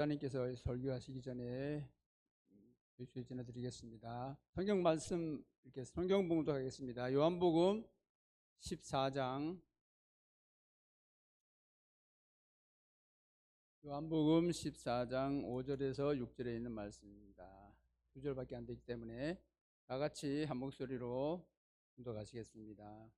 목사님께서 설교하시기 전에 교수에 전해드리겠습니다. 성경 말씀 이렇게 성경 봉독하겠습니다. 요한복음 14장 요한복음 14장 5절에서 6절에 있는 말씀입니다. 2절밖에 안 되기 때문에 다 같이 한 목소리로 봉독하시겠습니다.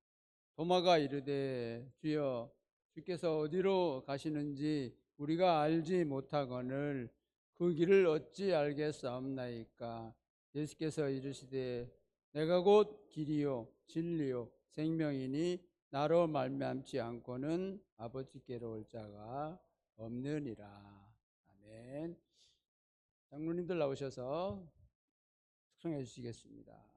도마가 이르되 주여 주께서 어디로 가시는지 우리가 알지 못하거늘 그 길을 어찌 알겠사옵나이까. 예수께서 이르시되 내가 곧 길이요 진리요 생명이니 나로 말미암지 않고는 아버지께로 올 자가 없느니라. 아멘. 장로님들 나오셔서 숙성해 주시겠습니다.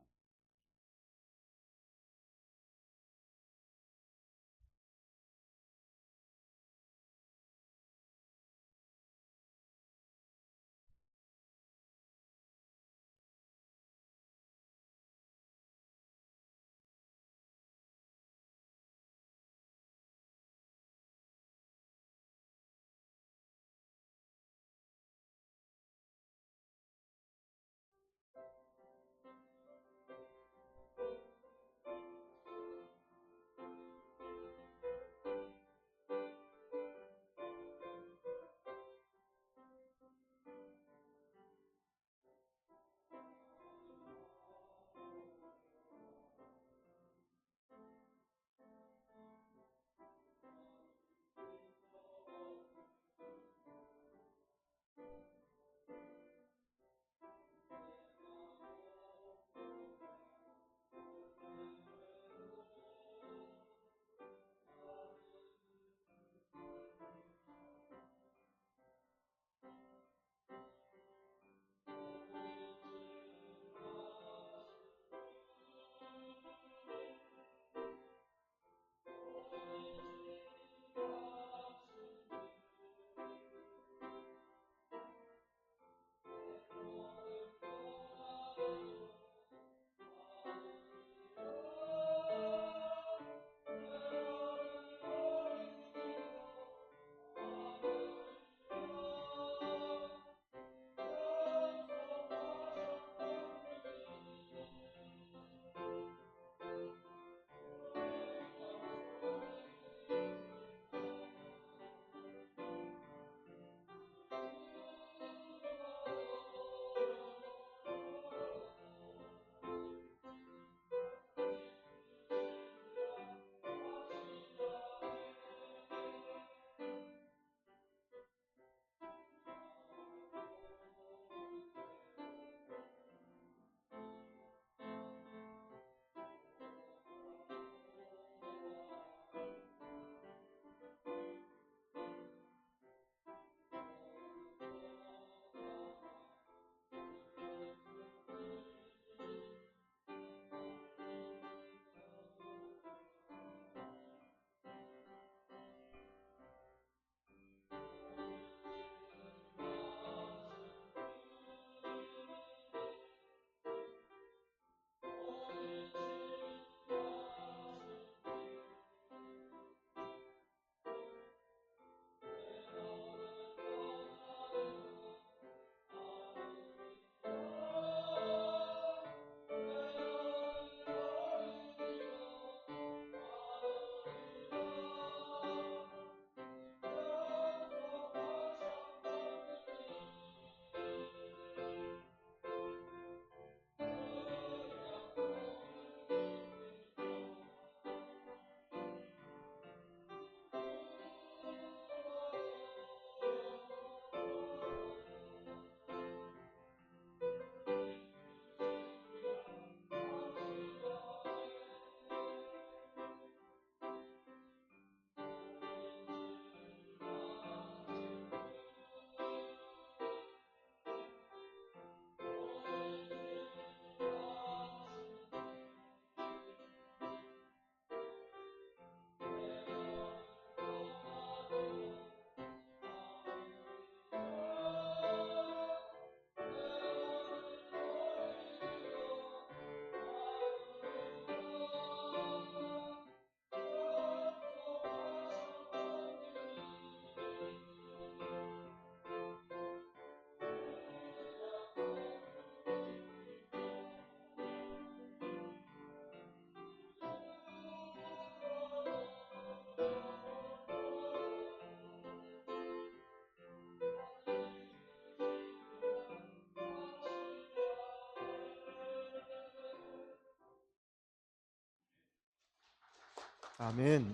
아멘.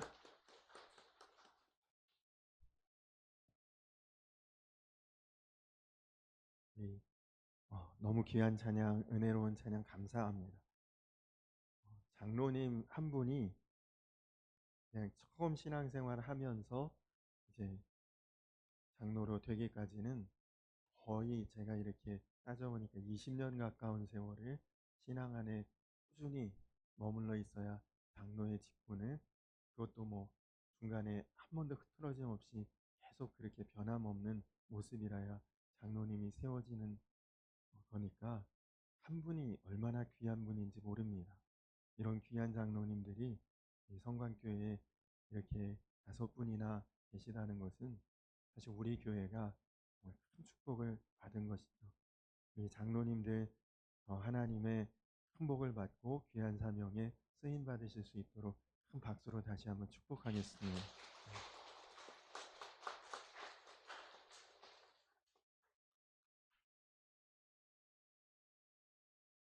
이, 너무 귀한 찬양, 은혜로운 찬양 감사합니다. 장로님 한 분이 그냥 처음 신앙생활을 하면서 이제 장로로 되기까지는 거의 제가 이렇게 따져보니까 20년 가까운 세월을 신앙 안에 꾸준히 머물러 있어야 장로의 직분을, 그것도 뭐 중간에 한 번도 흐트러짐 없이 계속 그렇게 변함없는 모습이라야 장로님이 세워지는 거니까 한 분이 얼마나 귀한 분인지 모릅니다. 이런 귀한 장로님들이 이 성관교회에 이렇게 5분이나 계시다는 것은 사실 우리 교회가 정말 큰 축복을 받은 것이죠. 우리 장로님들 하나님의 큰 복을 받고 귀한 사명에 쓰임 받으실 수 있도록 큰 박수로 다시 한번 축복하겠습니다.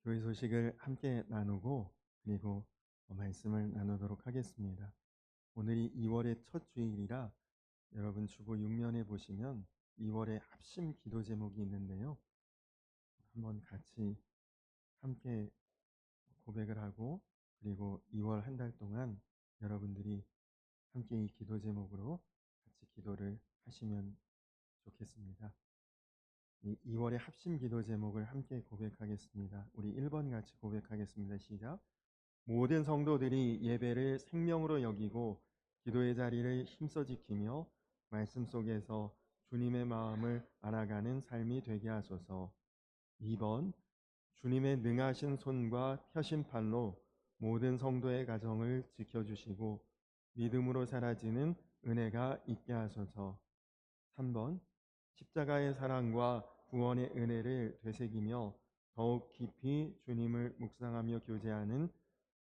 교회 소식을 함께 나누고 그리고 말씀을 나누도록 하겠습니다. 오늘이 2월의 첫 주일이라 여러분 주보 6면에 보시면 2월의 합심 기도 제목이 있는데요. 한번 같이 함께 고백을 하고 그리고 2월 한 달 동안 여러분들이 함께 이 기도 제목으로 같이 기도를 하시면 좋겠습니다. 이 2월의 합심 기도 제목을 함께 고백하겠습니다. 우리 1번 같이 고백하겠습니다. 시작. 모든 성도들이 예배를 생명으로 여기고 기도의 자리를 힘써 지키며 말씀 속에서 주님의 마음을 알아가는 삶이 되게 하소서. 2번 주님의 능하신 손과 펴신 팔로 모든 성도의 가정을 지켜주시고 믿음으로 사라지는 은혜가 있게 하소서. 3번 십자가의 사랑과 구원의 은혜를 되새기며 더욱 깊이 주님을 묵상하며 교제하는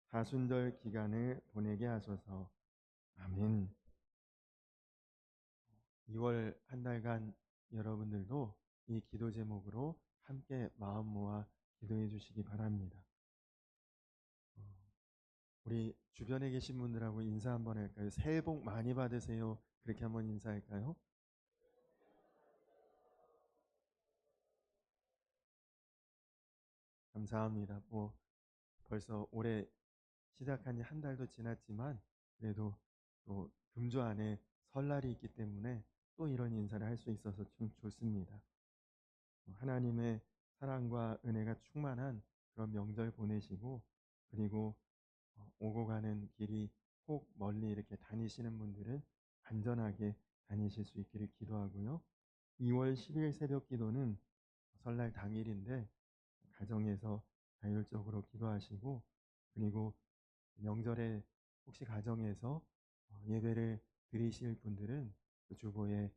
사순절 기간을 보내게 하소서. 아멘. 2월 한 달간 여러분들도 이 기도 제목으로 함께 마음 모아 기도해 주시기 바랍니다. 우리 주변에 계신 분들하고 인사 한번 할까요? 새해 복 많이 받으세요. 그렇게 한번 인사할까요? 감사합니다. 뭐 벌써 올해 시작한 지 한 달도 지났지만 그래도 또 금주 안에 설날이 있기 때문에 또 이런 인사를 할 수 있어서 참 좋습니다. 하나님의 사랑과 은혜가 충만한 그런 명절 보내시고 그리고 오고 가는 길이 혹 멀리 이렇게 다니시는 분들은 안전하게 다니실 수 있기를 기도하고요. 2월 10일 새벽 기도는 설날 당일인데 가정에서 자율적으로 기도하시고 그리고 명절에 혹시 가정에서 예배를 드리실 분들은 그 주보에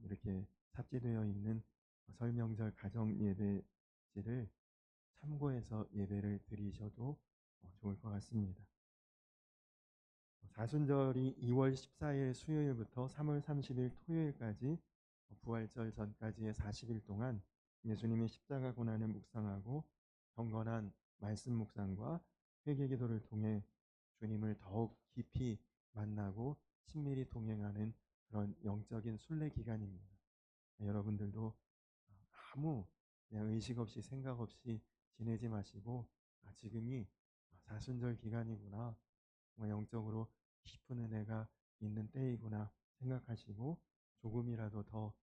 이렇게 삽입되어 있는 설명절 가정 예배지를 참고해서 예배를 드리셔도 좋을 것 같습니다. 사순절이 2월 14일 수요일부터 3월 30일 토요일까지 부활절 전까지의 40일 동안 예수님의 십자가 고난을 묵상하고 경건한 말씀 묵상과 회개 기도를 통해 주님을 더욱 깊이 만나고 친밀히 동행하는 그런 영적인 순례 기간입니다. 여러분들도 아무 그냥 의식 없이 생각 없이 지내지 마시고 지금이 사순절 기간이구나, 영적으로 깊은 은혜가 있는 때이구나 생각하시고 조금이라도 더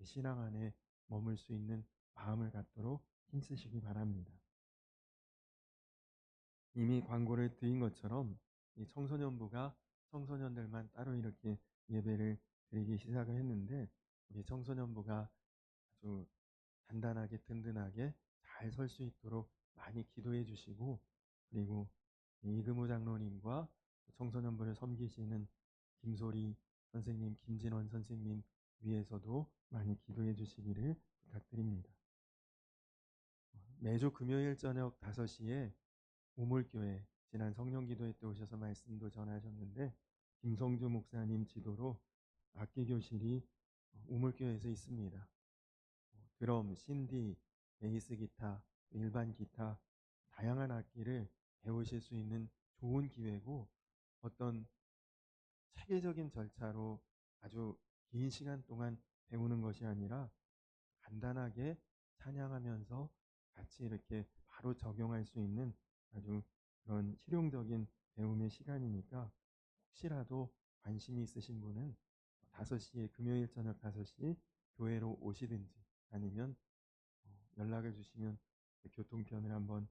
신앙 안에 머물 수 있는 마음을 갖도록 힘쓰시기 바랍니다. 이미 광고를 드린 것처럼 이 청소년부가 청소년들만 따로 이렇게 예배를 드리기 시작을 했는데 우리 청소년부가 아주 단단하게 든든하게 잘 설 수 있도록 많이 기도해 주시고 그리고 이금우 장로님과 청소년부를 섬기시는 김소리 선생님, 김진원 선생님 위해서도 많이 기도해 주시기를 부탁드립니다. 매주 금요일 저녁 5시에 우물교회 지난 성령기도회 때 오셔서 말씀도 전하셨는데 김성주 목사님 지도로 악기교실이 우물교회에서 있습니다. 드럼, 신디, 베이스 기타, 일반 기타 다양한 악기를 배우실 수 있는 좋은 기회고 어떤 체계적인 절차로 아주 긴 시간 동안 배우는 것이 아니라 간단하게 찬양하면서 같이 이렇게 바로 적용할 수 있는 아주 그런 실용적인 배움의 시간이니까 혹시라도 관심이 있으신 분은 5시에 금요일 저녁 5시 교회로 오시든지 아니면 연락을 주시면 교통편을 한번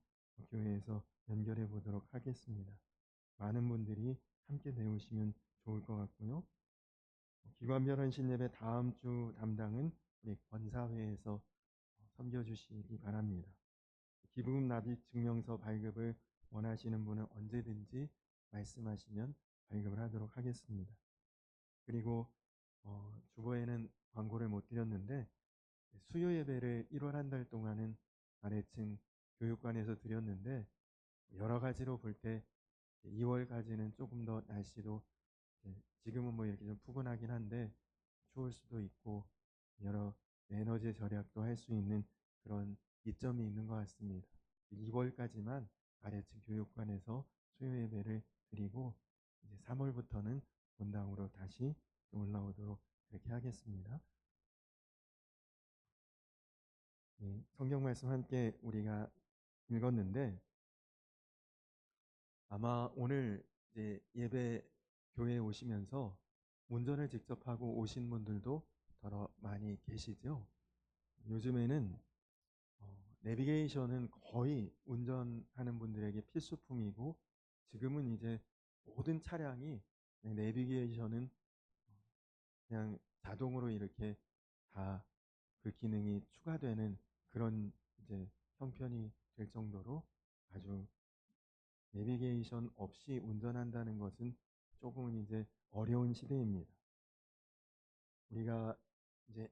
교회에서 연결해 보도록 하겠습니다. 많은 분들이 함께 배우시면 좋을 것 같고요. 기관별 헌신 예배 다음 주 담당은 우리 권사회에서 섬겨주시기 바랍니다. 기부금 납입 증명서 발급을 원하시는 분은 언제든지 말씀하시면 발급을 하도록 하겠습니다. 그리고 주보에는 광고를 못 드렸는데 수요 예배를 1월 한 달 동안은 아래층 교육관에서 드렸는데 여러 가지로 볼 때 2월까지는 조금 더 날씨도 지금은 뭐 이렇게 좀 푸근하긴 한데 추울 수도 있고 여러 에너지 절약도 할 수 있는 그런 이점이 있는 것 같습니다. 2월까지만 아래층 교육관에서 수요 예배를 드리고 이제 3월부터는 본당으로 다시 올라오도록 그렇게 하겠습니다. 성경 말씀 함께 우리가 읽었는데 아마 오늘 이제 예배 교회에 오시면서 운전을 직접 하고 오신 분들도 더러 많이 계시죠. 요즘에는 내비게이션은 거의 운전하는 분들에게 필수품이고 지금은 이제 모든 차량이 내비게이션은 그냥 자동으로 이렇게 다 그 기능이 추가되는 그런 이제 형편이 될 정도로 아주 내비게이션 없이 운전한다는 것은 조금은 이제 어려운 시대입니다. 우리가 이제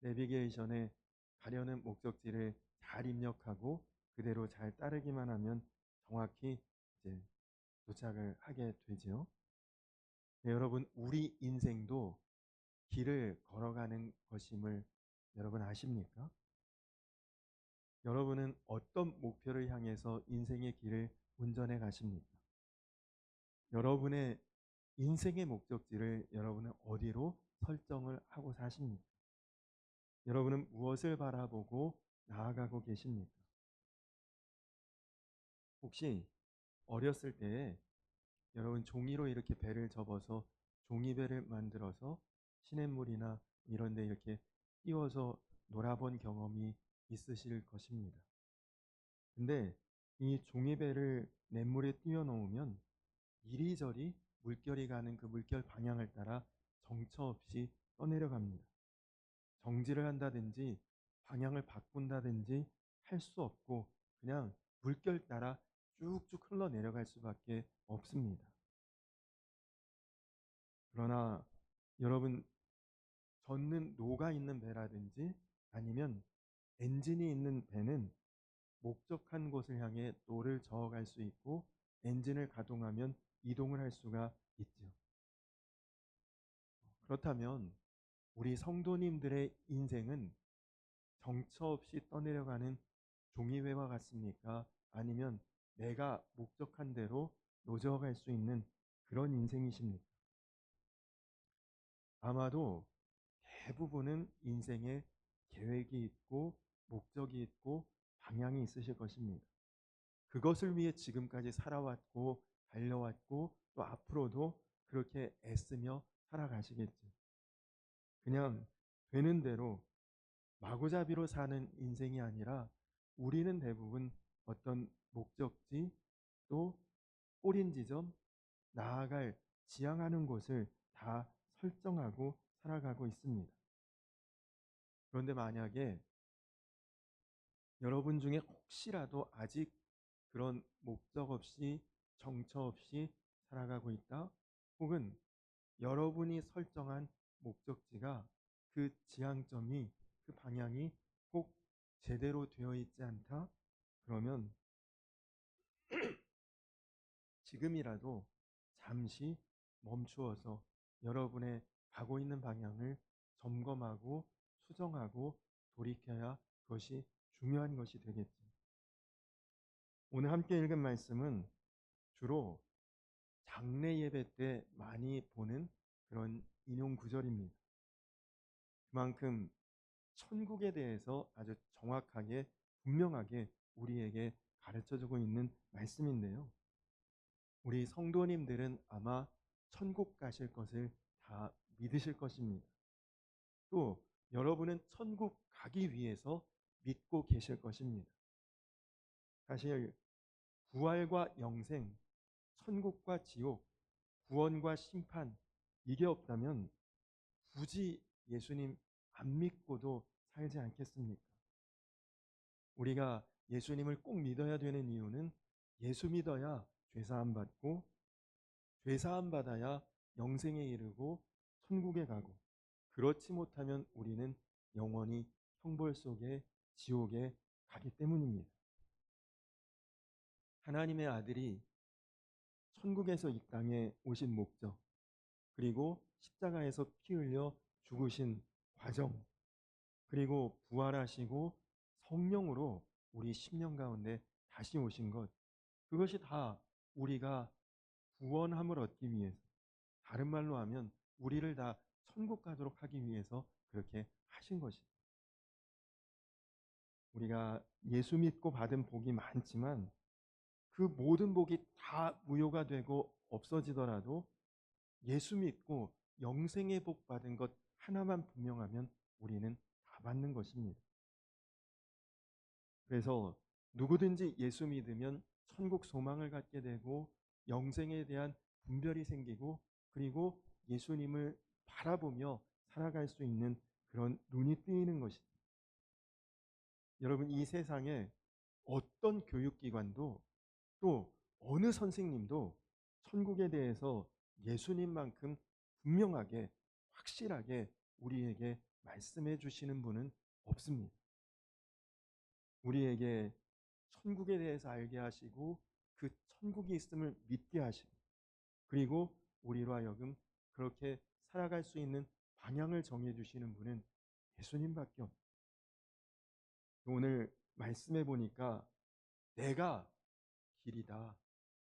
내비게이션에 가려는 목적지를 잘 입력하고 그대로 잘 따르기만 하면 정확히 이제 도착을 하게 되죠. 네, 여러분 우리 인생도 길을 걸어가는 것임을 여러분 아십니까? 여러분은 어떤 목표를 향해서 인생의 길을 운전해 가십니까? 여러분의 인생의 목적지를 여러분은 어디로 설정을 하고 사십니까? 여러분은 무엇을 바라보고 나아가고 계십니까? 혹시 어렸을 때에 여러분 종이로 이렇게 배를 접어서 종이배를 만들어서 시냇물이나 이런 데 이렇게 띄워서 놀아본 경험이 있으실 것입니다. 근데 이 종이배를 냇물에 띄워 놓으면 이리저리 물결이 가는 그 물결 방향을 따라 정처 없이 떠내려갑니다. 정지를 한다든지 방향을 바꾼다든지 할 수 없고 그냥 물결 따라 쭉쭉 흘러내려갈 수밖에 없습니다. 그러나 여러분 젓는 노가 있는 배라든지 아니면 엔진이 있는 배는 목적한 곳을 향해 노를 저어갈 수 있고 엔진을 가동하면 이동을 할 수가 있죠. 그렇다면 우리 성도님들의 인생은 정처 없이 떠내려가는 종이배와 같습니까? 아니면 내가 목적한 대로 노저어갈 수 있는 그런 인생이십니까? 아마도 대부분은 인생에 계획이 있고 목적이 있고 방향이 있으실 것입니다. 그것을 위해 지금까지 살아왔고 달려왔고 또 앞으로도 그렇게 애쓰며 살아가시겠죠. 그냥 되는 대로 마구잡이로 사는 인생이 아니라 우리는 대부분 어떤 목적지 또 꼬린 지점 나아갈 지향하는 곳을 다 설정하고 살아가고 있습니다. 그런데 만약에 여러분 중에 혹시라도 아직 그런 목적 없이 정처 없이 살아가고 있다 혹은 여러분이 설정한 목적지가 그 지향점이 그 방향이 꼭 제대로 되어 있지 않다 그러면 지금이라도 잠시 멈추어서 여러분의 가고 있는 방향을 점검하고 수정하고 돌이켜야 그것이 중요한 것이 되겠죠. 오늘 함께 읽은 말씀은 주로 장례 예배 때 많이 보는 그런 인용 구절입니다. 그만큼 천국에 대해서 아주 정확하게 분명하게 우리에게 가르쳐주고 있는 말씀인데요. 우리 성도님들은 아마 천국 가실 것을 다 믿으실 것입니다. 또 여러분은 천국 가기 위해서 믿고 계실 것입니다. 사실 부활과 영생, 천국과 지옥, 구원과 심판, 이게 없다면 굳이 예수님 안 믿고도 살지 않겠습니까? 우리가 예수님을 꼭 믿어야 되는 이유는 예수 믿어야 죄사함 받고, 죄사함 받아야 영생에 이르고 천국에 가고, 그렇지 못하면 우리는 영원히 형벌 속에 지옥에 가기 때문입니다. 하나님의 아들이 천국에서 이 땅에 오신 목적, 그리고 십자가에서 피 흘려 죽으신 과정, 그리고 부활하시고 성령으로 우리 심령 가운데 다시 오신 것, 그것이 다 우리가 구원함을 얻기 위해서, 다른 말로 하면 우리를 다 천국 가도록 하기 위해서 그렇게 하신 것입니다. 우리가 예수 믿고 받은 복이 많지만 그 모든 복이 다 무효가 되고 없어지더라도 예수 믿고 영생의 복 받은 것 하나만 분명하면 우리는 다 받는 것입니다. 그래서 누구든지 예수 믿으면 천국 소망을 갖게 되고 영생에 대한 분별이 생기고, 그리고 예수님을 바라보며 살아갈 수 있는 그런 눈이 뜨이는 것입니다. 여러분, 이 세상에 어떤 교육기관도 또 어느 선생님도 천국에 대해서 예수님만큼 분명하게 확실하게 우리에게 말씀해 주시는 분은 없습니다. 우리에게 천국에 대해서 알게 하시고 그 천국이 있음을 믿게 하시고, 그리고 우리로 하여금 그렇게 살아갈 수 있는 방향을 정해 주시는 분은 예수님밖에 없습니다. 오늘 말씀해 보니까 내가 길이다,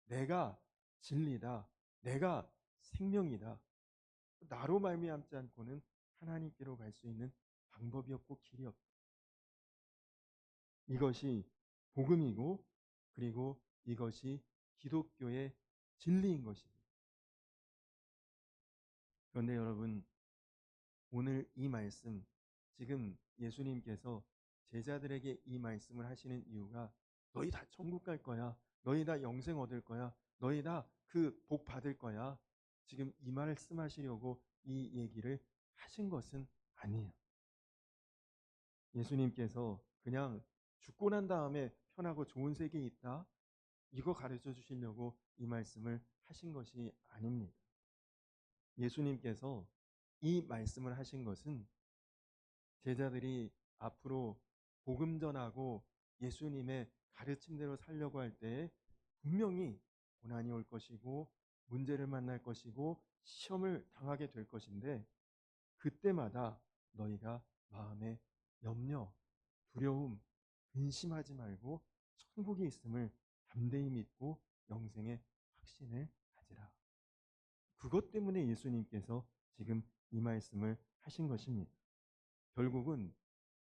내가 진리다, 내가 생명이다, 나로 말미암지 않고는 하나님께로 갈 수 있는 방법이 없고 길이 없다. 이것이 복음이고, 그리고 이것이 기독교의 진리인 것입니다. 그런데 여러분, 오늘 이 말씀, 지금 예수님께서 제자들에게 이 말씀을 하시는 이유가 너희 다 천국 갈 거야, 너희 다 영생 얻을 거야, 너희 다 그 복 받을 거야, 지금 이 말씀하시려고 이 얘기를 하신 것은 아니에요. 예수님께서 그냥 죽고 난 다음에 편하고 좋은 세계에 있다, 이거 가르쳐 주시려고 이 말씀을 하신 것이 아닙니다. 예수님께서 이 말씀을 하신 것은 제자들이 앞으로 복음 전하고 예수님의 가르침대로 살려고 할 때에 분명히 고난이 올 것이고 문제를 만날 것이고 시험을 당하게 될 것인데, 그때마다 너희가 마음에 염려, 두려움, 근심하지 말고 천국이 있음을 담대히 믿고 영생의 확신을 가지라. 그것 때문에 예수님께서 지금 이 말씀을 하신 것입니다. 결국은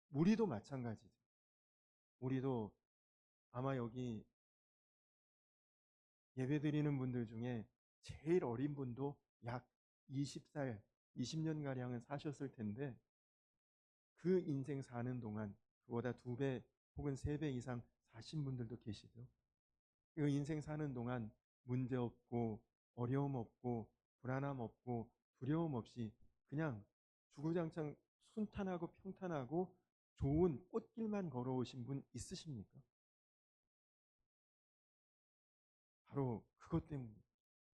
우리도 마찬가지죠. 우리도 아마 여기 예배드리는 분들 중에 제일 어린 분도 약 20살, 20년가량은 사셨을 텐데, 그 인생 사는 동안 그보다 2배 혹은 3배 이상 사신 분들도 계시죠. 그 인생 사는 동안 문제 없고 어려움 없고 불안함 없고 두려움 없이 그냥 주구장창 순탄하고 평탄하고 좋은 꽃길만 걸어오신 분 있으십니까? 바로 그것 때문에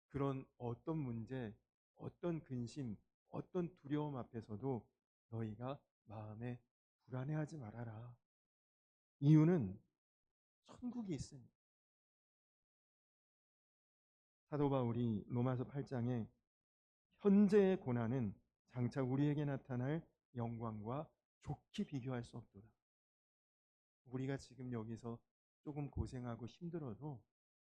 그런 어떤 문제, 어떤 근심, 어떤 두려움 앞에서도 너희가 마음에 불안해하지 말아라. 이유는 천국이 있으니. 사도 바울이 로마서 8장에 현재의 고난은 장차 우리에게 나타날 영광과 좋게 비교할 수 없도다. 우리가 지금 여기서 조금 고생하고 힘들어도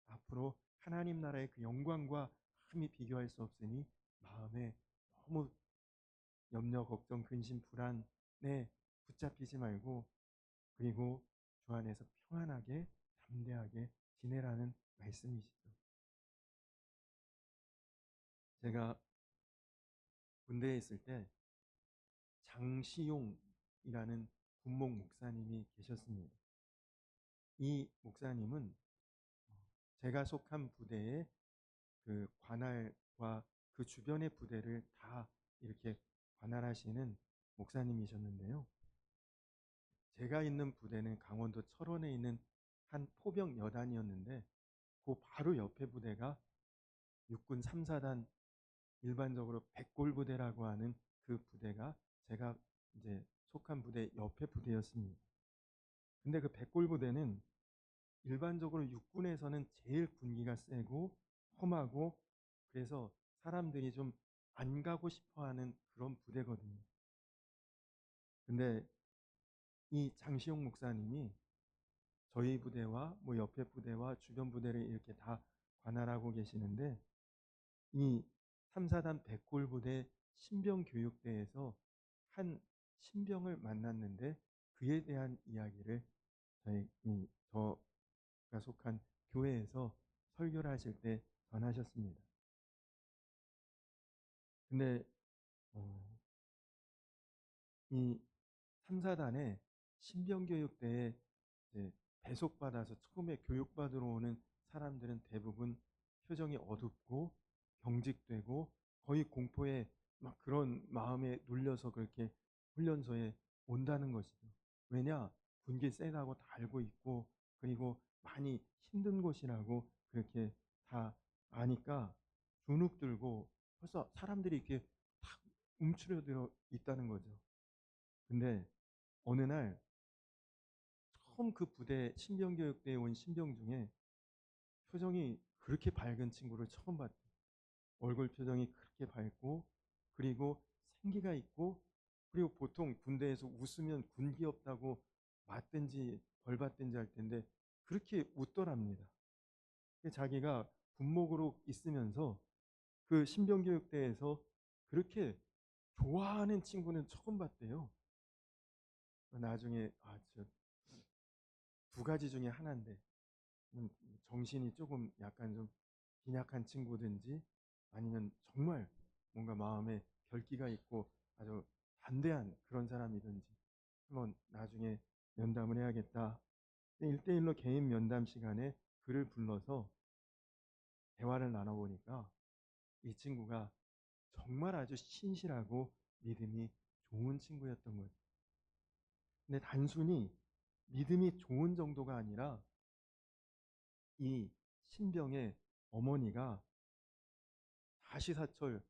앞으로 하나님 나라의 그 영광과 감히 비교할 수 없으니 마음에 너무 염려, 걱정, 근심, 불안에 붙잡히지 말고 그리고 주 안에서 평안하게 담대하게 지내라는 말씀이시죠. 제가 군대에 있을 때 장시용이라는 군목 목사님이 계셨습니다. 이 목사님은 제가 속한 부대의 그 관할과 그 주변의 부대를 다 이렇게 관할하시는 목사님이셨는데요. 제가 있는 부대는 강원도 철원에 있는 한 포병 여단이었는데 그 바로 옆에 부대가 육군 3사단 일반적으로 백골부대라고 하는 그 부대가 제가 이제 속한 부대 옆에 부대였습니다. 근데 그 백골부대는 일반적으로 육군에서는 제일 군기가 세고 험하고 그래서 사람들이 좀 안 가고 싶어 하는 그런 부대거든요. 근데 이 장시용 목사님이 저희 부대와 뭐 옆에 부대와 주변 부대를 이렇게 다 관할하고 계시는데 이 3사단 백골부대 신병교육대에서 한 신병을 만났는데 그에 대한 이야기를 저가 속한 교회에서 설교를 하실 때 전하셨습니다. 근데 이 3사단의 신병교육대에 이제 배속받아서 처음에 교육받으러 오는 사람들은 대부분 표정이 어둡고 경직되고 거의 공포에 막 그런 마음에 눌려서 그렇게 훈련소에 온다는 것이죠. 왜냐? 군기 세다고 다 알고 있고 그리고 많이 힘든 곳이라고 그렇게 다 아니까 주눅 들고 벌써 사람들이 이렇게 탁 움츠려들어 있다는 거죠. 근데 어느 날 처음 그 부대 신병교육대에 온 신병 중에 표정이 그렇게 밝은 친구를 처음 봤대요. 얼굴 표정이 그렇게 밝고 그리고 생기가 있고 그리고 보통 군대에서 웃으면 군기 없다고 맞든지 벌 받든지 할 텐데 그렇게 웃더랍니다. 자기가 군목으로 있으면서 그 신병교육대에서 그렇게 좋아하는 친구는 처음 봤대요. 나중에 두 가지 중에 하나인데 정신이 조금 약간 좀 빈약한 친구든지 아니면 정말 뭔가 마음에 결기가 있고 아주 담대한 그런 사람이든지 한번 나중에 면담을 해야겠다. 1대1로 개인 면담 시간에 그를 불러서 대화를 나눠보니까 이 친구가 정말 아주 신실하고 믿음이 좋은 친구였던 거죠. 근데 단순히 믿음이 좋은 정도가 아니라 이 신병의 어머니가 사시사철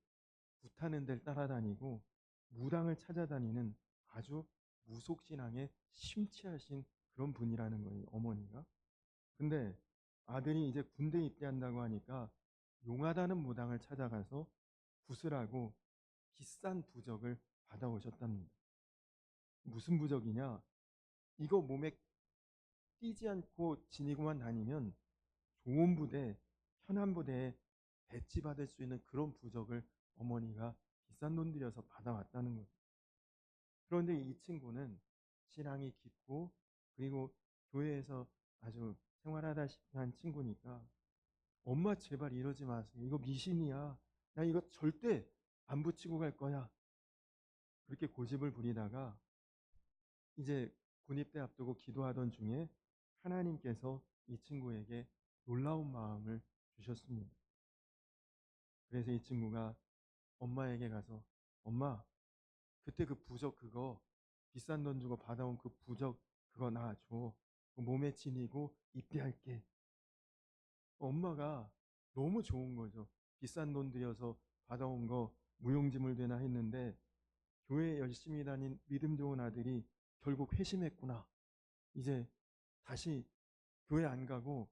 구타는 데를 따라다니고 무당을 찾아다니는 아주 무속신앙에 심취하신 그런 분이라는 거예요, 어머니가. 근데 아들이 이제 군대 입대한다고 하니까 용하다는 무당을 찾아가서 구슬하고 비싼 부적을 받아오셨답니다. 무슨 부적이냐? 이거 몸에 띄지 않고 지니고만 다니면 좋은 부대, 현안 부대에 배치받을 수 있는 그런 부적을 어머니가 비싼 돈 들여서 받아왔다는 거죠. 그런데 이 친구는 신앙이 깊고 그리고 교회에서 아주 생활하다시피 한 친구니까 엄마 제발 이러지 마세요. 이거 미신이야. 나 이거 절대 안 붙이고 갈 거야. 그렇게 고집을 부리다가 이제 군입대 앞두고 기도하던 중에 하나님께서 이 친구에게 놀라운 마음을 주셨습니다. 그래서 이 친구가 엄마에게 가서 엄마 그때 그 부적 그거 비싼 돈 주고 받아온 그 부적 그거 나 줘. 몸에 지니고 입대할게. 엄마가 너무 좋은 거죠. 비싼 돈 들여서 받아온 거 무용지물되나 했는데 교회 열심히 다닌 믿음 좋은 아들이 결국 회심했구나. 이제 다시 교회 안 가고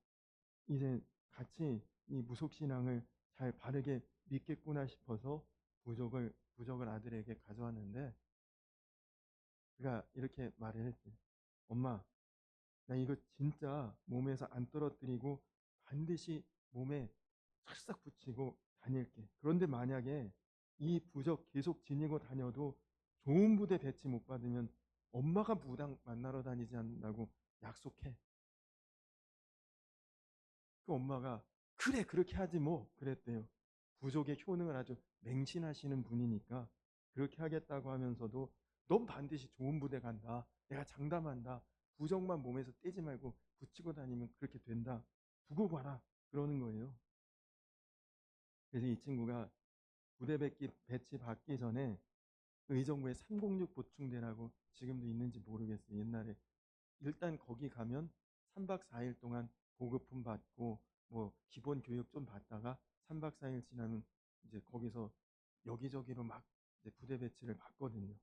이제 같이 이 무속신앙을 잘 바르게 믿겠구나 싶어서 부적을 아들에게 가져왔는데 그가 이렇게 말을 했대요. 엄마, 나 이거 진짜 몸에서 안 떨어뜨리고 반드시 몸에 찰싹 붙이고 다닐게. 그런데 만약에 이 부적 계속 지니고 다녀도 좋은 부대 배치 못 받으면 엄마가 무당 만나러 다니지 않는다고 약속해. 그 엄마가 그래 그렇게 하지 뭐 그랬대요. 부족의 효능을 아주 맹신하시는 분이니까 그렇게 하겠다고 하면서도 넌 반드시 좋은 부대 간다. 내가 장담한다. 부적만 몸에서 떼지 말고 붙이고 다니면 그렇게 된다. 두고 봐라. 그러는 거예요. 그래서 이 친구가 부대 배치 받기 전에 의정부에 306 보충대라고 지금도 있는지 모르겠어요. 옛날에 일단 거기 가면 3박 4일 동안 보급품 받고 뭐 기본 교육 좀 받다가 3박 4일 지나면 이제 거기서 여기저기로 막 이제 부대 배치를 받거든요.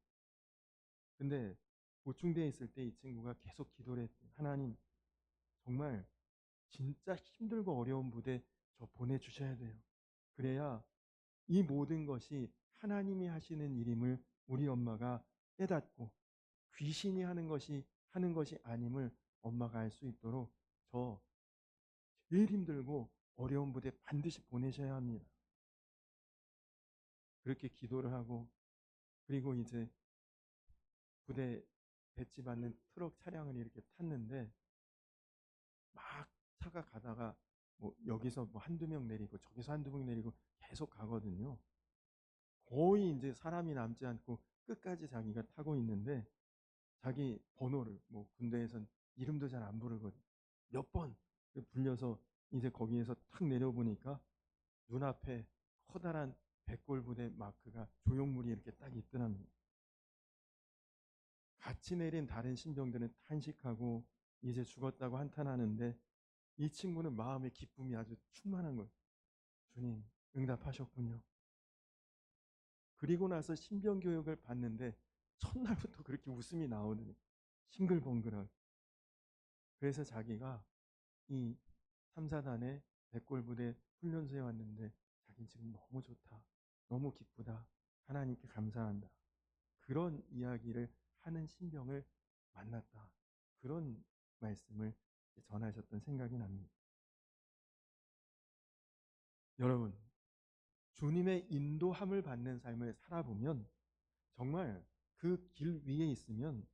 근데 보충대에 있을 때 이 친구가 계속 기도를 했대요. 하나님, 정말 진짜 힘들고 어려운 부대 저 보내주셔야 돼요. 그래야 이 모든 것이 하나님이 하시는 일임을 우리 엄마가 깨닫고 귀신이 하는 것이 아님을 엄마가 알 수 있도록 저 제일 힘들고 어려운 부대 반드시 보내셔야 합니다. 그렇게 기도를 하고 그리고 이제 부대 배치받는 트럭 차량을 이렇게 탔는데 막 차가 가다가 뭐 여기서 뭐 한두 명 내리고 저기서 한두 명 내리고 계속 가거든요. 거의 이제 사람이 남지 않고 끝까지 자기가 타고 있는데 자기 번호를 뭐 군대에선 이름도 잘 안 부르거든. 몇 번 불려서 이제 거기에서 탁 내려보니까 눈앞에 커다란 백골부대 마크가 조형물이 이렇게 딱 있더랍니다. 같이 내린 다른 신병들은 탄식하고 이제 죽었다고 한탄하는데 이 친구는 마음의 기쁨이 아주 충만한 거예요. 주님, 응답하셨군요. 그리고 나서 신병 교육을 받는데 첫날부터 그렇게 웃음이 나오는 싱글벙글하고 그래서 자기가 이 3사단의 백골부대 훈련소에 왔는데 자기는 지금 너무 좋다. 너무 기쁘다. 하나님께 감사한다. 그런 이야기를 하는 신병을 만났다. 그런 말씀을 전하셨던 생각이 납니다. 여러분, 주님의 인도함을 받는 삶을 살아보면 정말 그 길 위에 있으면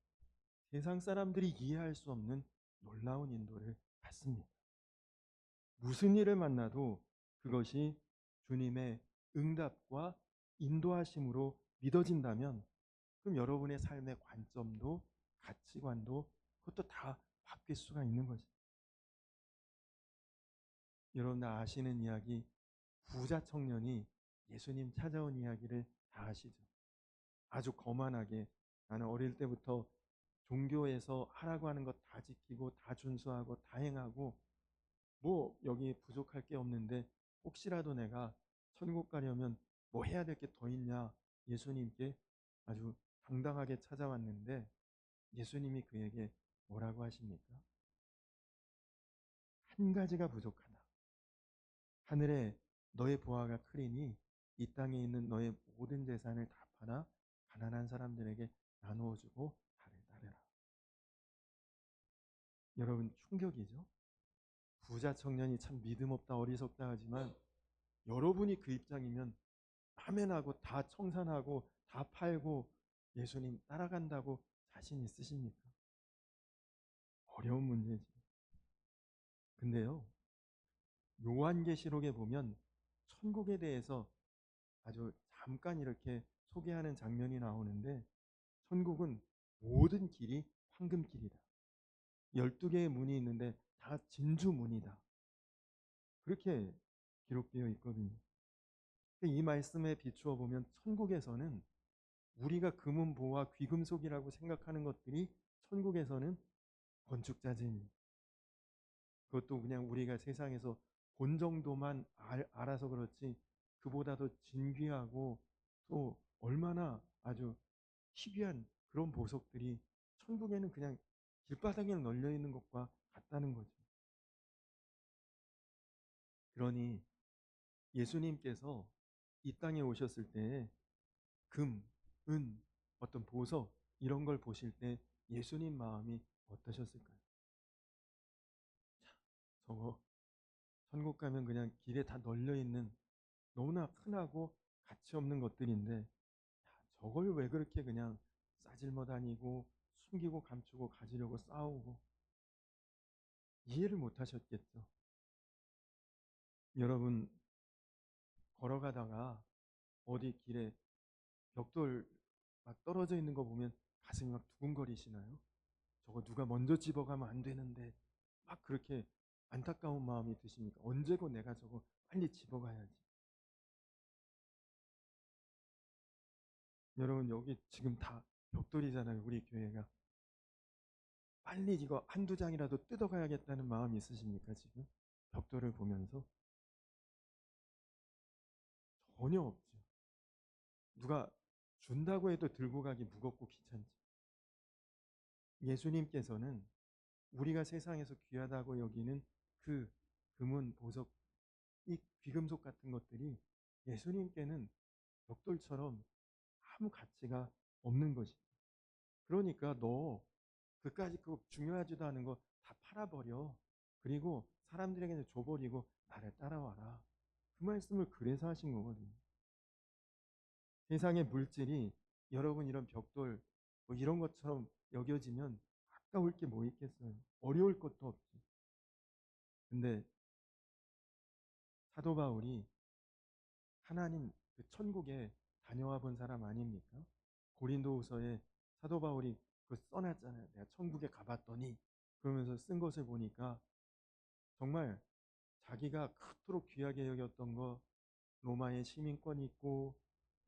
세상 사람들이 이해할 수 없는 놀라운 인도를 받습니다. 무슨 일을 만나도 그것이 주님의 응답과 인도하심으로 믿어진다면 그럼 여러분의 삶의 관점도 가치관도 그것도 다 바뀔 수가 있는 거죠. 여러분 다 아시는 이야기 부자 청년이 예수님 찾아온 이야기를 다 아시죠? 아주 거만하게 나는 어릴 때부터 종교에서 하라고 하는 것 다 지키고 다 준수하고 다 행하고 뭐 여기 부족할 게 없는데 혹시라도 내가 천국 가려면 뭐 해야 될 게 더 있냐 예수님께 아주 당당하게 찾아왔는데 예수님이 그에게 뭐라고 하십니까? 한 가지가 부족하다. 하늘에 너의 보화가 크리니 이 땅에 있는 너의 모든 재산을 다 팔아 가난한 사람들에게 나누어 주고 나를 따르라. 여러분 충격이죠? 부자 청년이 참 믿음 없다 어리석다 하지만 여러분이 그 입장이면 파면하고 다 청산하고 다 팔고 예수님 따라간다고 자신 있으십니까? 어려운 문제지. 근데요, 요한계시록에 보면 천국에 대해서 아주 잠깐 이렇게 소개하는 장면이 나오는데 천국은 모든 길이 황금길이다. 12개의 문이 있는데 다 진주문이다. 그렇게 기록되어 있거든요. 이 말씀에 비추어 보면 천국에서는 우리가 금은 보화 귀금속이라고 생각하는 것들이 천국에서는 건축자재입니다. 그것도 그냥 우리가 세상에서 본 정도만 알아서 그렇지 그보다도 진귀하고 또 얼마나 아주 희귀한 그런 보석들이 천국에는 그냥 길바닥에 널려 있는 것과 같다는 거죠. 그러니 예수님께서 이 땅에 오셨을 때 금, 은, 어떤 보석 이런 걸 보실 때 예수님 마음이 어떠셨을까요? 저거 천국 가면 그냥 길에 다 널려 있는 너무나 흔하고 가치 없는 것들인데, 야, 저걸 왜 그렇게 그냥 싸질러 다니고 숨기고 감추고 가지려고 싸우고, 이해를 못 하셨겠죠. 여러분, 걸어가다가 어디 길에 벽돌 막 떨어져 있는 거 보면 가슴이 막 두근거리시나요? 저거 누가 먼저 집어가면 안 되는데 막 그렇게 안타까운 마음이 드십니까? 언제고 내가 저거 빨리 집어가야지. 여러분, 여기 지금 다 벽돌이잖아요. 우리 교회가. 빨리 이거 한두 장이라도 뜯어가야겠다는 마음이 있으십니까? 지금 벽돌을 보면서? 전혀 없죠. 누가 준다고 해도 들고 가기 무겁고 귀찮지. 예수님께서는 우리가 세상에서 귀하다고 여기는 그 금은, 보석, 이 귀금속 같은 것들이 예수님께는 벽돌처럼 아무 가치가 없는 것이죠. 그러니까 너 그까짓 그거 중요하지도 않은 거 다 팔아버려. 그리고 사람들에게 줘버리고 나를 따라와라. 그 말씀을 그래서 하신 거거든요. 세상의 물질이 여러분 이런 벽돌 뭐 이런 것처럼 여겨지면 아까울 게 뭐 있겠어요. 어려울 것도 없지. 근데 사도 바울이 하나님 그 천국에 다녀와 본 사람 아닙니까? 고린도후서에 사도 바울이 그 써놨잖아요. 내가 천국에 가봤더니, 그러면서 쓴 것을 보니까 정말 자기가 그토록 귀하게 여겼던 거, 로마의 시민권이 있고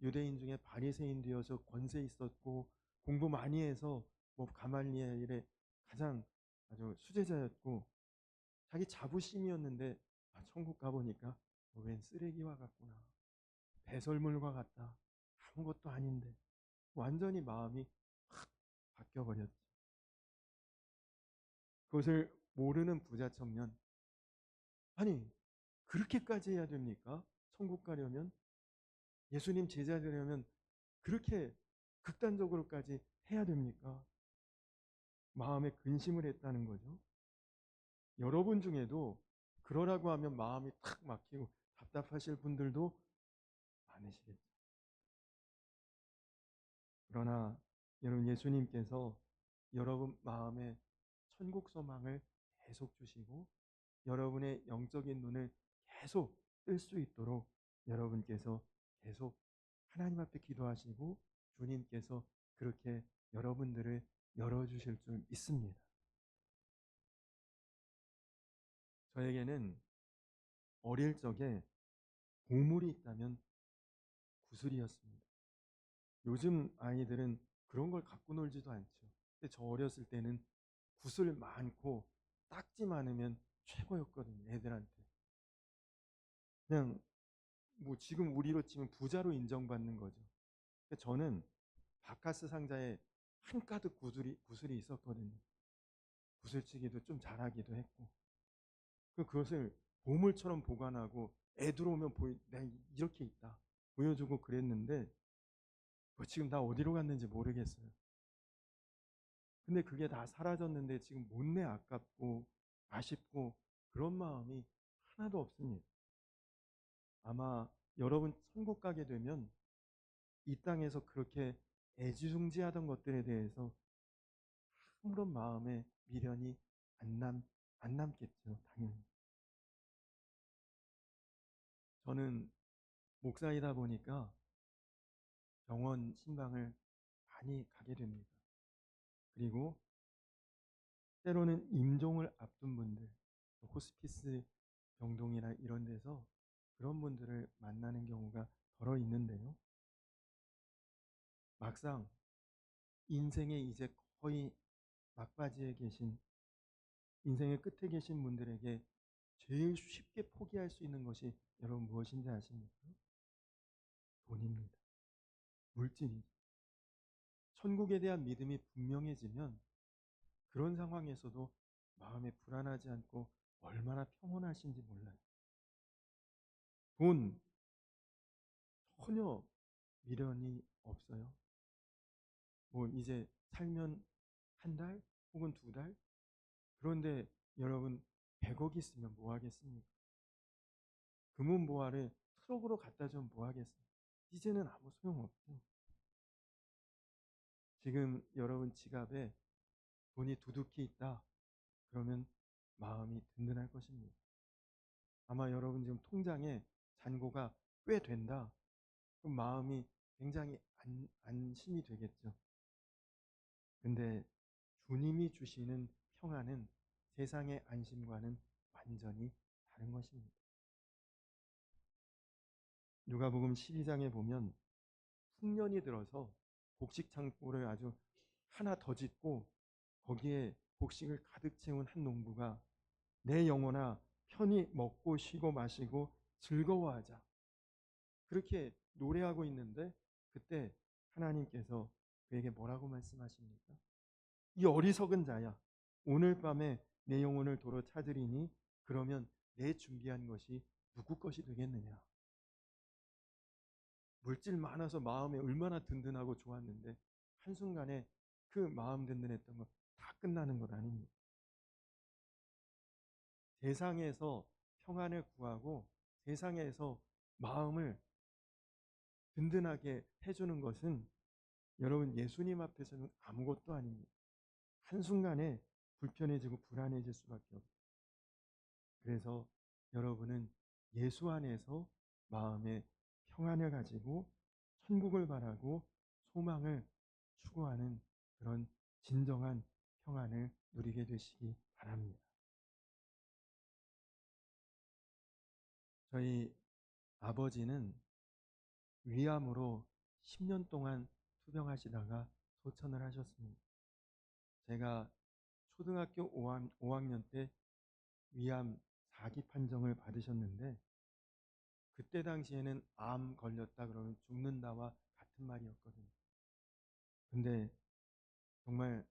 유대인 중에 바리새인 되어서 권세 있었고 공부 많이 해서 뭐 가말리엘의 가장 아주 수제자였고 자기 자부심이었는데, 아, 천국 가보니까 웬 쓰레기와 같구나. 배설물과 같다. 아무것도 아닌데. 완전히 마음이 확 바뀌어버렸지. 그것을 모르는 부자 청년. 아니, 그렇게까지 해야 됩니까? 천국 가려면? 예수님 제자 되려면 그렇게 극단적으로까지 해야 됩니까? 마음에 근심을 했다는 거죠. 여러분 중에도 그러라고 하면 마음이 탁 막히고 답답하실 분들도 많으시겠죠. 그러나 여러분, 예수님께서 여러분 마음에 천국 소망을 계속 주시고 여러분의 영적인 눈을 계속 뜰 수 있도록 여러분께서 계속 하나님 앞에 기도하시고 주님께서 그렇게 여러분들을 열어주실 줄 믿습니다. 저에게는 어릴 적에 보물이 있다면 구슬이었습니다. 요즘 아이들은 그런 걸 갖고 놀지도 않죠. 근데 저 어렸을 때는 구슬 많고 딱지 많으면 최고였거든요. 애들한테. 그냥 뭐 지금 우리로 치면 부자로 인정받는 거죠. 근데 저는 바카스 상자에 한가득 구슬이 있었거든요. 구슬치기도 좀 잘하기도 했고. 그것을 보물처럼 보관하고 애 들어오면 내가 이렇게 있다 보여주고 그랬는데, 지금 다 어디로 갔는지 모르겠어요. 근데 그게 다 사라졌는데 지금 못내 아깝고 아쉽고 그런 마음이 하나도 없습니다. 아마 여러분 천국 가게 되면 이 땅에서 그렇게 애지중지하던 것들에 대해서 아무런 마음에 미련이 안 남겠죠, 당연히. 저는 목사이다 보니까 병원 신방을 많이 가게 됩니다. 그리고 때로는 임종을 앞둔 분들, 호스피스 병동이나 이런 데서 그런 분들을 만나는 경우가 더러 있는데요. 막상 인생의 이제 거의 막바지에 계신, 인생의 끝에 계신 분들에게 제일 쉽게 포기할 수 있는 것이 여러분 무엇인지 아십니까? 돈입니다. 물질이죠. 천국에 대한 믿음이 분명해지면 그런 상황에서도 마음에 불안하지 않고 얼마나 평온하신지 몰라요. 돈 전혀 미련이 없어요. 뭐 이제 살면 한 달 혹은 두 달? 그런데 여러분 100억 있으면 뭐 하겠습니까? 금은보화를 트럭으로 갖다 주면 뭐 하겠어요? 이제는 아무 소용없죠. 지금 여러분 지갑에 돈이 두둑히 있다. 그러면 마음이 든든할 것입니다. 아마 여러분 지금 통장에 잔고가 꽤 된다. 그럼 마음이 굉장히 안심이 되겠죠. 근데 주님이 주시는 평안은 세상의 안심과는 완전히 다른 것입니다. 누가복음 12장에 보면 흉년이 들어서 곡식 창고를 아주 하나 더 짓고 거기에 곡식을 가득 채운 한 농부가 내 영혼아 편히 먹고 쉬고 마시고 즐거워하자. 그렇게 노래하고 있는데 그때 하나님께서 그에게 뭐라고 말씀하십니까? 이 어리석은 자야. 오늘 밤에 내 영혼을 도로 찾으리니 그러면 내 준비한 것이 누구 것이 되겠느냐. 물질 많아서 마음이 얼마나 든든하고 좋았는데 한순간에 그 마음 든든했던 거 다 끝나는 것 아닙니까? 세상에서 평안을 구하고 세상에서 마음을 든든하게 해주는 것은 여러분 예수님 앞에서는 아무것도 아닙니다. 한순간에 불편해지고 불안해질 수밖에 없어요. 그래서 여러분은 예수 안에서 마음의 평안을 가지고 천국을 바라고 소망을 추구하는 그런 진정한 평안을 누리게 되시기 바랍니다. 저희 아버지는 위암으로 10년 동안 투병하시다가 소천을 하셨습니다. 제가 초등학교 5학년 때 위암 4기 판정을 받으셨는데 그때 당시에는 암 걸렸다 그러면 죽는다와 같은 말이었거든요. 근데 정말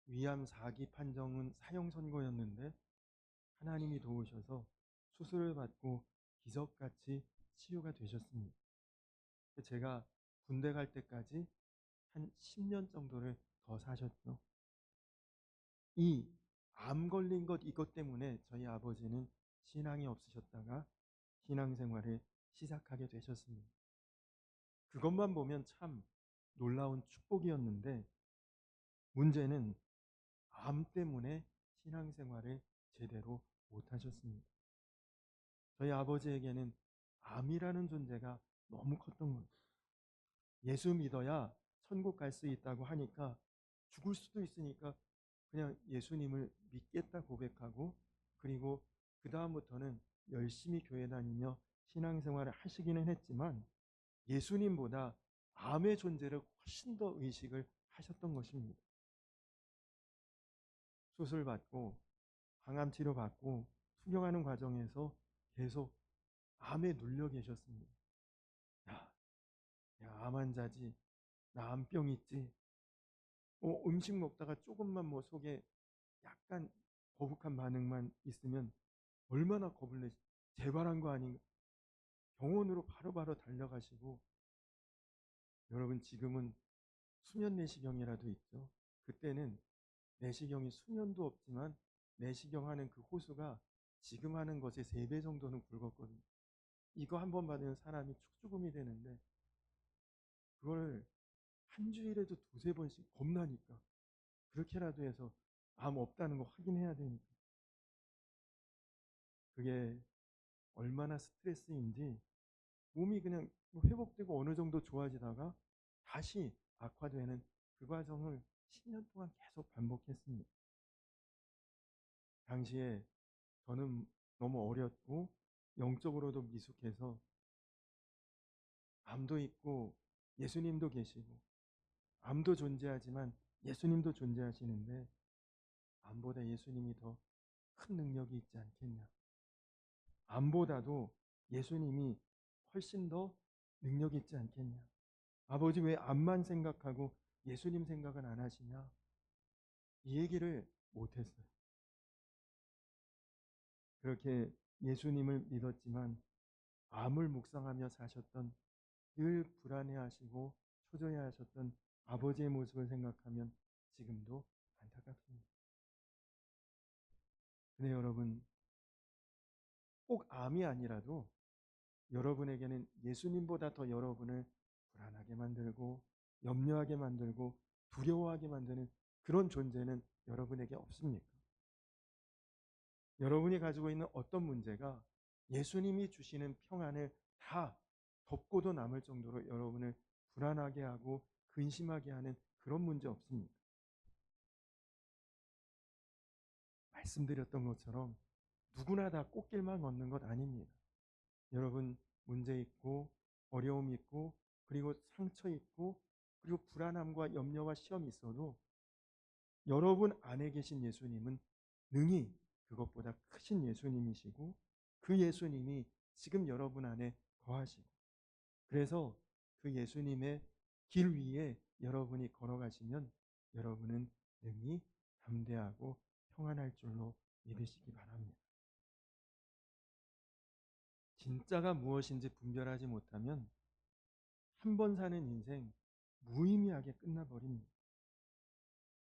위암 4기 판정은 사형 선고였는데 하나님이 도우셔서 수술을 받고 기적같이 치유가 되셨습니다. 제가 군대 갈 때까지 한 10년 정도를 더 사셨죠. 이 암 걸린 것 이것 때문에 저희 아버지는 신앙이 없으셨다가 신앙생활을 시작하게 되셨습니다. 그것만 보면 참 놀라운 축복이었는데 문제는 암 때문에 신앙생활을 제대로 못하셨습니다. 저희 아버지에게는 암이라는 존재가 너무 컸던 거죠. 예수 믿어야 천국 갈 수 있다고 하니까 죽을 수도 있으니까 그냥 예수님을 믿겠다 고백하고 그리고 그 다음부터는 열심히 교회 다니며 신앙생활을 하시기는 했지만 예수님보다 암의 존재를 훨씬 더 의식을 하셨던 것입니다. 수술받고 항암 치료받고 투병하는 과정에서 계속 암에 눌려 계셨습니다. 야, 암 환자지. 나 암병 있지. 음식 먹다가 조금만 뭐 속에 약간 거북한 반응만 있으면 얼마나 겁을 내시. 재발한 거 아닌가. 병원으로 바로바로 달려가시고 여러분 지금은 수면 내시경이라도 있죠. 그때는 내시경이 수면도 없지만 내시경 하는 그 호수가 지금 하는 것의 3배 정도는 굵었거든요. 이거 한 번 받으면 사람이 축죽음이 되는데 그걸 한 주일에도 2-3번씩 겁나니까 그렇게라도 해서 암 없다는 거 확인해야 되니까 그게 얼마나 스트레스인지 몸이 그냥 회복되고 어느 정도 좋아지다가 다시 악화되는 그 과정을 10년 동안 계속 반복했습니다. 당시에 저는 너무 어렸고 영적으로도 미숙해서 암도 있고 예수님도 계시고 암도 존재하지만 예수님도 존재하시는데 암보다 예수님이 더 큰 능력이 있지 않겠냐. 암보다도 예수님이 훨씬 더 능력이 있지 않겠냐. 아버지 왜 암만 생각하고 예수님 생각은 안 하시냐. 이 얘기를 못했어요. 그렇게 예수님을 믿었지만 암을 묵상하며 사셨던 늘 불안해하시고 초조해하셨던 아버지의 모습을 생각하면 지금도 안타깝습니다. 근데 여러분 꼭 암이 아니라도 여러분에게는 예수님보다 더 여러분을 불안하게 만들고 염려하게 만들고 두려워하게 만드는 그런 존재는 여러분에게 없습니까? 여러분이 가지고 있는 어떤 문제가 예수님이 주시는 평안을 다 덮고도 남을 정도로 여러분을 불안하게 하고 근심하게 하는 그런 문제 없습니까? 말씀드렸던 것처럼 누구나 다 꽃길만 걷는 것 아닙니다. 여러분 문제 있고 어려움 있고 그리고 상처 있고 그리고 불안함과 염려와 시험이 있어도 여러분 안에 계신 예수님은 능히 그것보다 크신 예수님이시고 그 예수님이 지금 여러분 안에 거하시고 그래서 그 예수님의 길 위에 여러분이 걸어가시면 여러분은 능히 담대하고 평안할 줄로 믿으시기 바랍니다. 진짜가 무엇인지 분별하지 못하면 한 번 사는 인생 무의미하게 끝나버립니다.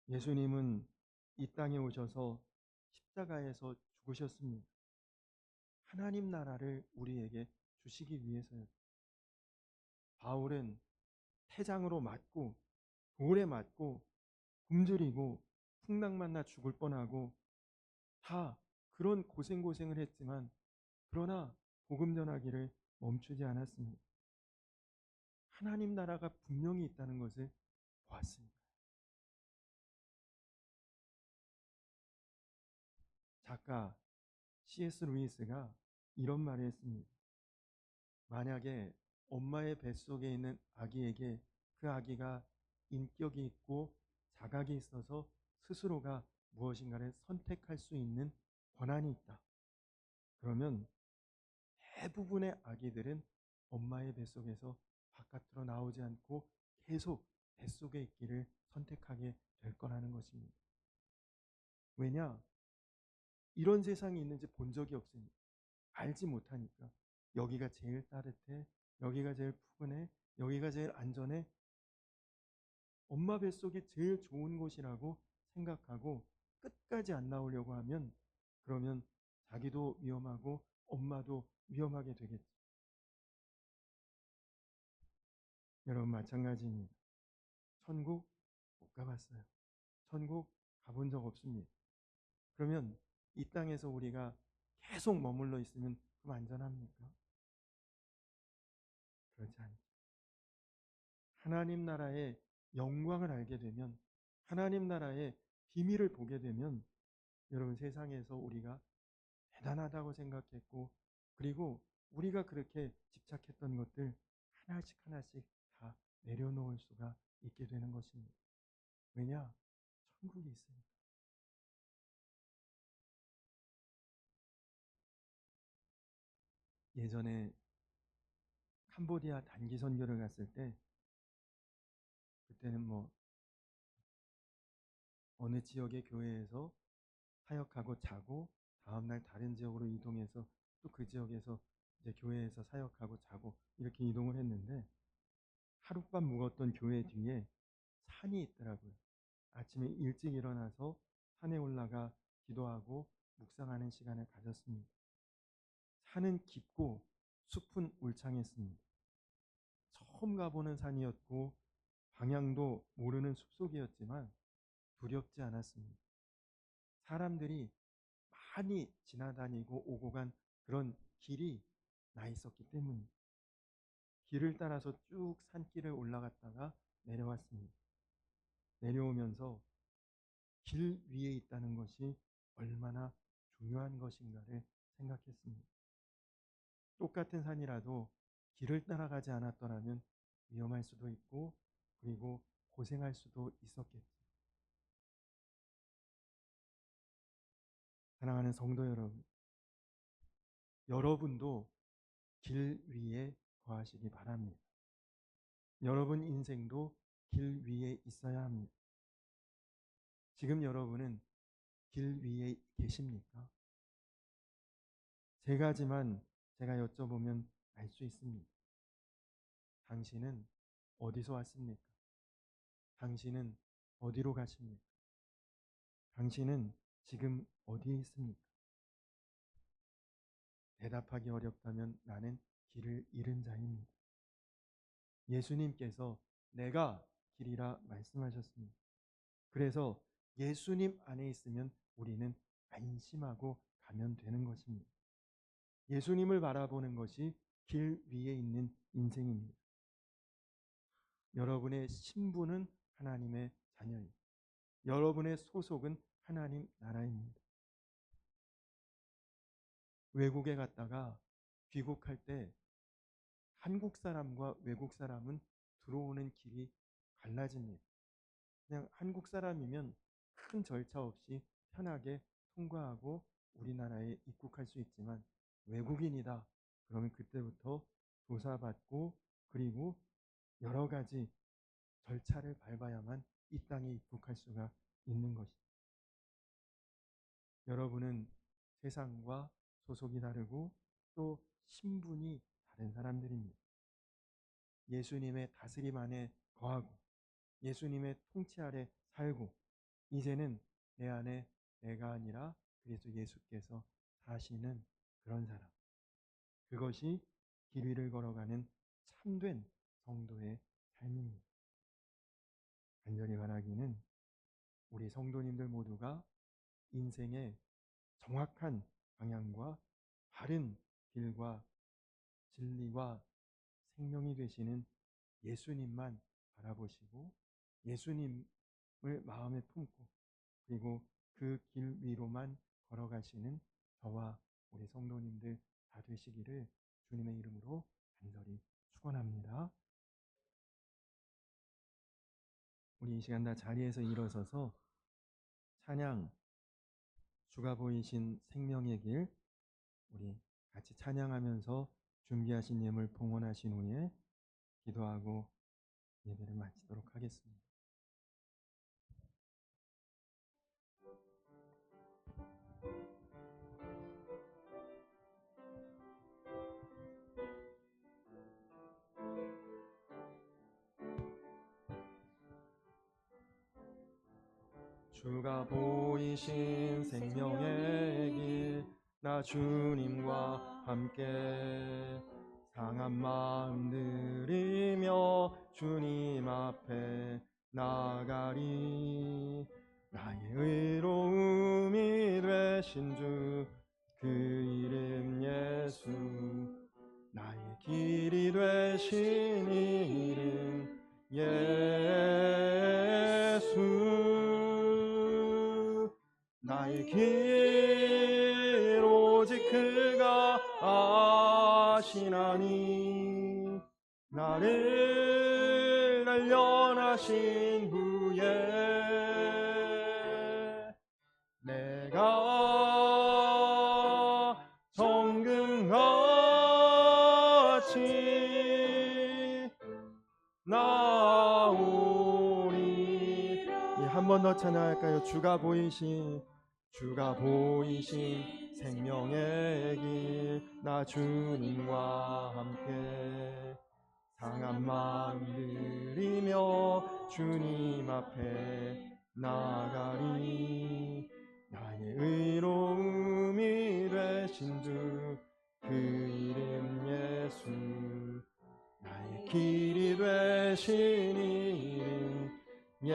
예수님은 이 땅에 오셔서 십자가에서 죽으셨습니다. 하나님 나라를 우리에게 주시기 위해서요. 바울은 태장으로 맞고 돌에 맞고 굶주리고 풍랑 만나 죽을 뻔하고 다 그런 고생을 했지만 그러나 복음 전하기를 멈추지 않았습니다. 하나님 나라가 분명히 있다는 것을 보았습니다. 작가 C.S. 루이스가 이런 말을 했습니다. 만약에 엄마의 뱃속에 있는 아기에게 그 아기가 인격이 있고 자각이 있어서 스스로가 무엇인가를 선택할 수 있는 권한이 있다. 그러면 대부분의 아기들은 엄마의 뱃속에서 바깥으로 나오지 않고 계속 뱃속에 있기를 선택하게 될 거라는 것입니다. 왜냐? 이런 세상이 있는지 본 적이 없으니까. 알지 못하니까. 여기가 제일 따뜻해, 여기가 제일 푸근해, 여기가 제일 안전해. 엄마 뱃속이 제일 좋은 곳이라고 생각하고 끝까지 안 나오려고 하면 그러면 자기도 위험하고 엄마도 위험하게 되겠죠. 여러분 마찬가지입니다. 천국 못 가봤어요. 천국 가본 적 없습니다. 그러면 이 땅에서 우리가 계속 머물러 있으면 그럼 안전합니까? 그렇지 않죠. 하나님 나라의 영광을 알게 되면 하나님 나라의 비밀을 보게 되면 여러분 세상에서 우리가 대단하다고 생각했고 그리고 우리가 그렇게 집착했던 것들 하나씩 하나씩 다 내려놓을 수가 있게 되는 것입니다. 왜냐? 천국이 있으니까. 예전에 캄보디아 단기 선교를 갔을 때 그때는 뭐 어느 지역의 교회에서 사역하고 자고 다음날 다른 지역으로 이동해서 또 그 지역에서 이제 교회에서 사역하고 자고 이렇게 이동을 했는데 하룻밤 묵었던 교회 뒤에 산이 있더라고요. 아침에 일찍 일어나서 산에 올라가 기도하고 묵상하는 시간을 가졌습니다. 산은 깊고 숲은 울창했습니다. 처음 가보는 산이었고 방향도 모르는 숲속이었지만 두렵지 않았습니다. 사람들이 많이 지나다니고 오고 간 그런 길이 나 있었기 때문입니다. 길을 따라서 쭉 산길을 올라갔다가 내려왔습니다. 내려오면서 길 위에 있다는 것이 얼마나 중요한 것인가를 생각했습니다. 똑같은 산이라도 길을 따라가지 않았더라면 위험할 수도 있고 그리고 고생할 수도 있었겠죠. 사랑하는 성도 여러분, 여러분도 길 위에 거하시기 바랍니다. 여러분 인생도 길 위에 있어야 합니다. 지금 여러분은 길 위에 계십니까? 세 가지만 제가 여쭤보면 알 수 있습니다. 당신은 어디서 왔습니까? 당신은 어디로 가십니까? 당신은 지금 어디에 있습니까? 대답하기 어렵다면 나는 길을 잃은 자입니다. 예수님께서 내가 길이라 말씀하셨습니다. 그래서 예수님 안에 있으면 우리는 안심하고 가면 되는 것입니다. 예수님을 바라보는 것이 길 위에 있는 인생입니다. 여러분의 신분은 하나님의 자녀입니다. 여러분의 소속은 하나님 나라입니다. 외국에 갔다가 귀국할 때 한국 사람과 외국 사람은 들어오는 길이 달라집니다. 그냥 한국 사람이면 큰 절차 없이 편하게 통과하고 우리나라에 입국할 수 있지만 외국인이다 그러면 그때부터 조사받고 그리고 여러 가지 절차를 밟아야만 이 땅에 입국할 수가 있는 것입니다. 여러분은 세상과 소속이 다르고 또 신분이 다른 사람들입니다. 예수님의 다스림 안에 거하고 예수님의 통치 아래 살고 이제는 내 안에 내가 아니라 그리스도 예수께서 사시는 그런 사람. 그것이 길 위를 걸어가는 참된 성도의 삶입니다. 간절히 바라기는 우리 성도님들 모두가 인생의 정확한 방향과 바른 길과 진리와 생명이 되시는 예수님만 바라보시고 예수님을 마음에 품고 그리고 그 길 위로만 걸어가시는 저와 우리 성도님들 다 되시기를 주님의 이름으로 간절히 축원합니다. 우리 이 시간 다 자리에서 일어서서 찬양 주가 보이신 생명의 길 우리 같이 찬양하면서 준비하신 예물 봉헌하신 후에 기도하고 예배를 마치도록 하겠습니다. 주가 보이신 생명의 길 나 주님과 함께 상한 마음 들이며 주님 앞에 나가리 나의 의로움이 되신 주 그 이름 예수 나의 길이 되신 이름 예수 나의 길 오직 그가 아시나니 나를 단련하신 후에 내가 정금같이 나오리. 한 번 더 찬양할까요? 주가 보이신 생명의 길 나 주님과 함께 상한 마음 들이며 주님 앞에 나가리 나의 의로움이 되신 주 그 이름 예수 나의 길이 되신 이름 예수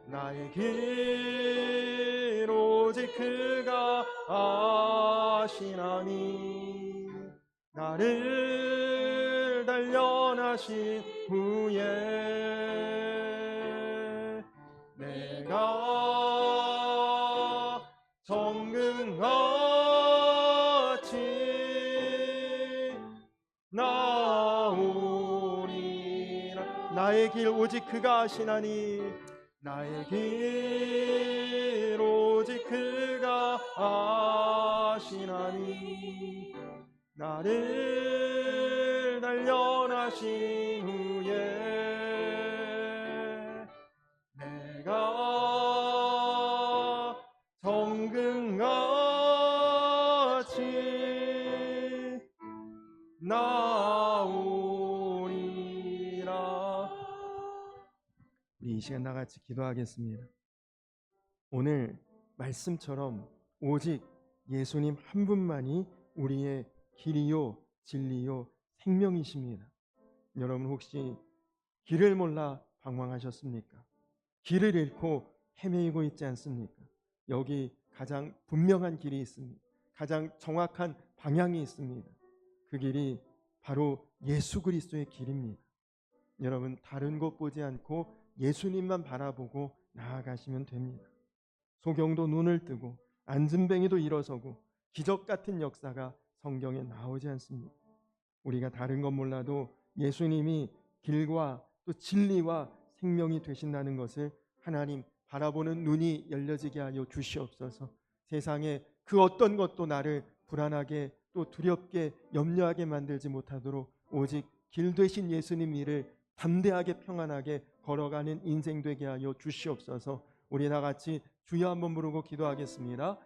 나의 길 오직 그가 아시나니 나를 단련하신 후에 내가 정금같이 나오리라. 나의 길 오직 그가 아시나니 나의 길 오직 그가 아시나니 나를 단련하신 후에 내가 정금같이 나오리라. 우리 이 시간 나같이 기도하겠습니다. 오늘 말씀처럼 오직 예수님 한 분만이 우리의 길이요 진리요 생명이십니다. 여러분 혹시 길을 몰라 방황하셨습니까? 길을 잃고 헤매이고 있지 않습니까? 여기 가장 분명한 길이 있습니다. 가장 정확한 방향이 있습니다. 그 길이 바로 예수 그리스도의 길입니다. 여러분 다른 곳 보지 않고 예수님만 바라보고 나아가시면 됩니다. 소경도 눈을 뜨고 안진뱅이도 일어서고 기적 같은 역사가 성경에 나오지 않습니다. 우리가 다른 건 몰라도 예수님이 길과 또 진리와 생명이 되신다는 것을 하나님 바라보는 눈이 열려지게 하여 주시옵소서. 세상에 그 어떤 것도 나를 불안하게 또 두렵게 염려하게 만들지 못하도록 오직 길 되신 예수님 일을 담대하게 평안하게 걸어가는 인생 되게 하여 주시옵소서. 우리 다 같이 주여 한번 부르고 기도하겠습니다.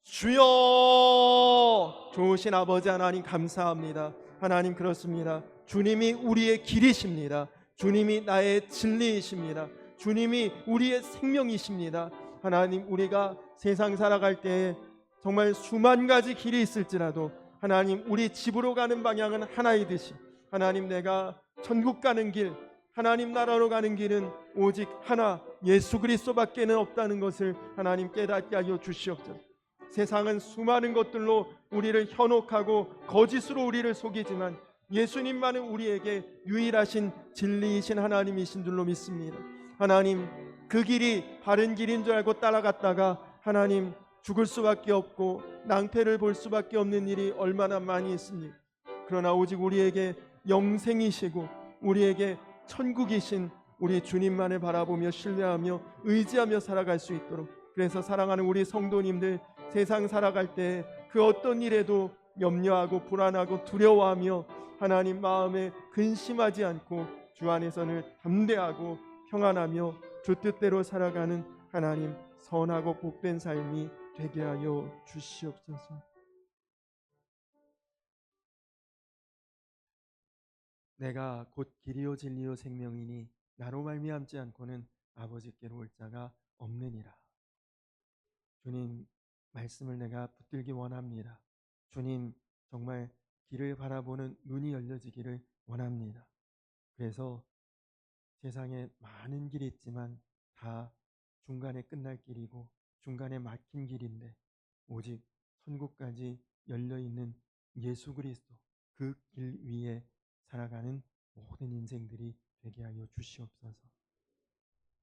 주여, 좋으신 아버지 하나님 감사합니다. 하나님 그렇습니다. 주님이 우리의 길이십니다. 주님이 나의 진리이십니다. 주님이 우리의 생명이십니다. 하나님 우리가 세상 살아갈 때 정말 수만 가지 길이 있을지라도 하나님 우리 집으로 가는 방향은 하나이듯이 하나님 내가 천국 가는 길 하나님 나라로 가는 길은 오직 하나 예수 그리스도밖에는 없다는 것을 하나님 깨닫게 하여 주시옵소서. 세상은 수많은 것들로 우리를 현혹하고 거짓으로 우리를 속이지만 예수님만은 우리에게 유일하신 진리이신 하나님이신 줄로 믿습니다. 하나님 그 길이 바른 길인 줄 알고 따라갔다가 하나님 죽을 수밖에 없고 낭패를 볼 수밖에 없는 일이 얼마나 많이 있습니까? 그러나 오직 우리에게 영생이시고 우리에게 천국이신 우리 주님만을 바라보며 신뢰하며 의지하며 살아갈 수 있도록, 그래서 사랑하는 우리 성도님들 세상 살아갈 때 그 어떤 일에도 염려하고 불안하고 두려워하며 하나님 마음에 근심하지 않고 주 안에서는 담대하고 평안하며 주 뜻대로 살아가는 하나님 선하고 복된 삶이 되게 하여 주시옵소서. 내가 곧 길이요 진리요 생명이니 나로 말미암지 않고는 아버지께로 올 자가 없느니라. 주님 말씀을 내가 붙들기 원합니다. 주님 정말 길을 바라보는 눈이 열려지기를 원합니다. 그래서 세상에 많은 길이 있지만 다 중간에 끝날 길이고 중간에 막힌 길인데 오직 천국까지 열려있는 예수 그리스도 그 길 위에 살아가는 모든 인생들이 되게 하여 주시옵소서.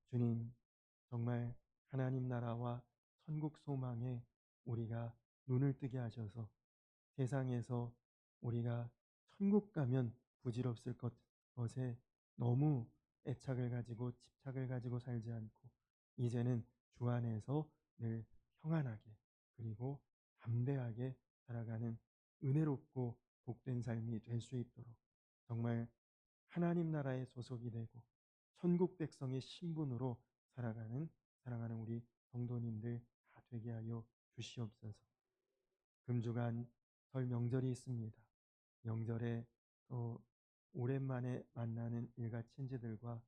주님 정말 하나님 나라와 천국 소망에 우리가 눈을 뜨게 하셔서 세상에서 우리가 천국 가면 부질없을 것에 너무 애착을 가지고 집착을 가지고 살지 않고 이제는 주 안에서 늘 평안하게 그리고 담대하게 살아가는 은혜롭고 복된 삶이 될 수 있도록 정말 하나님 나라의 소속이 되고 천국 백성의 신분으로 살아가는 사랑하는 우리 성도님들 다 되게 하여 주시옵소서. 금주간 설 명절이 있습니다. 명절에 또 오랜만에 만나는 일가 친지들과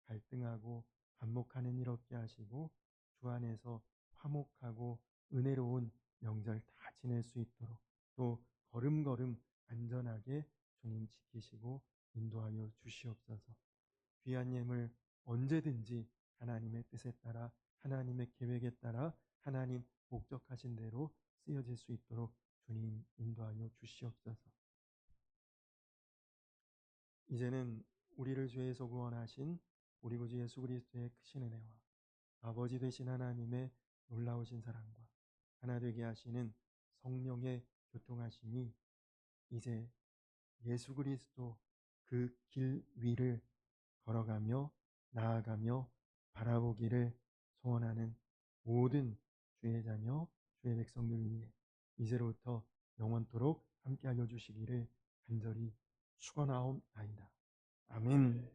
갈등하고 반목하는 일 없게 하시고 주 안에서 화목하고 은혜로운 명절 다 지낼 수 있도록 또 걸음걸음 안전하게 주님 지키시고 인도하여 주시옵소서. 귀한 예물 언제든지 하나님의 뜻에 따라 하나님의 계획에 따라 하나님 목적하신 대로 쓰여질 수 있도록 주님 인도하여 주시옵소서. 이제는 우리를 죄에서 구원하신 우리 구주 예수 그리스도의 크신 은혜와 아버지 되신 하나님의 놀라우신 사랑과 하나 되게 하시는 성령의 교통하심이 이제 예수 그리스도 그 길 위를 걸어가며 나아가며 바라보기를 소원하는 모든 주의 자녀 주의 백성들 위해 이제로부터 영원토록 함께하여 주시기를 간절히 축원하옵나이다. 아멘.